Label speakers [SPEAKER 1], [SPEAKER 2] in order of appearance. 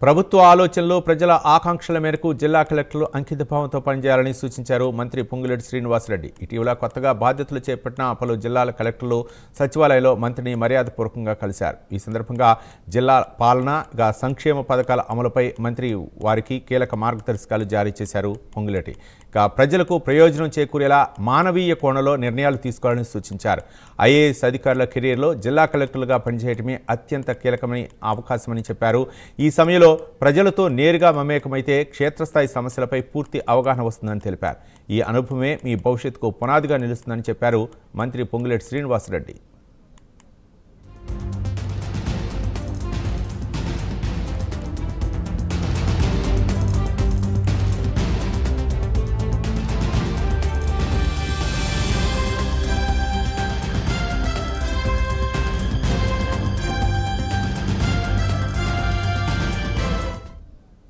[SPEAKER 1] ప్రభుత్వ ఆలోచనలు ప్రజల ఆకాంక్షల మేరకు జిల్లా కలెక్టర్లు అంకితభావంతో పనిచేయాలని సూచించారు మంత్రి పొంగులేటి శ్రీనివాసరెడ్డి. ఇటీవల కొత్తగా బాధ్యతలు చేపట్టిన పలు జిల్లాల కలెక్టర్లు సచివాలయంలో మంత్రిని మర్యాదపూర్వకంగా కలిశారు. ఈ సందర్భంగా జిల్లా పాలన, సంక్షేమ పథకాల అమలుపై మంత్రి వారికి కీలక మార్గదర్శకాలు జారీ చేశారు పొంగులేటి. ప్రజలకు ప్రయోజనం చేకూరేలా మానవీయ కోణంలో నిర్ణయాలు తీసుకోవాలని సూచించారు. ఐఏఎస్ అధికారుల కెరీర్లో జిల్లా కలెక్టర్లుగా పనిచేయడమే అత్యంత కీలకమైన అవకాశమని చెప్పారు. ఈ సమయంలో ప్రజలతో నేరుగా మమేకమైతే క్షేత్రస్థాయి సమస్యలపై పూర్తి అవగాహన వస్తుందని తెలిపారు. ఈ అనుభవమే మీ భవిష్యత్తుకు పునాదిగా నిలుస్తుందని చెప్పారు మంత్రి పొంగులేటి శ్రీనివాసరెడ్డి.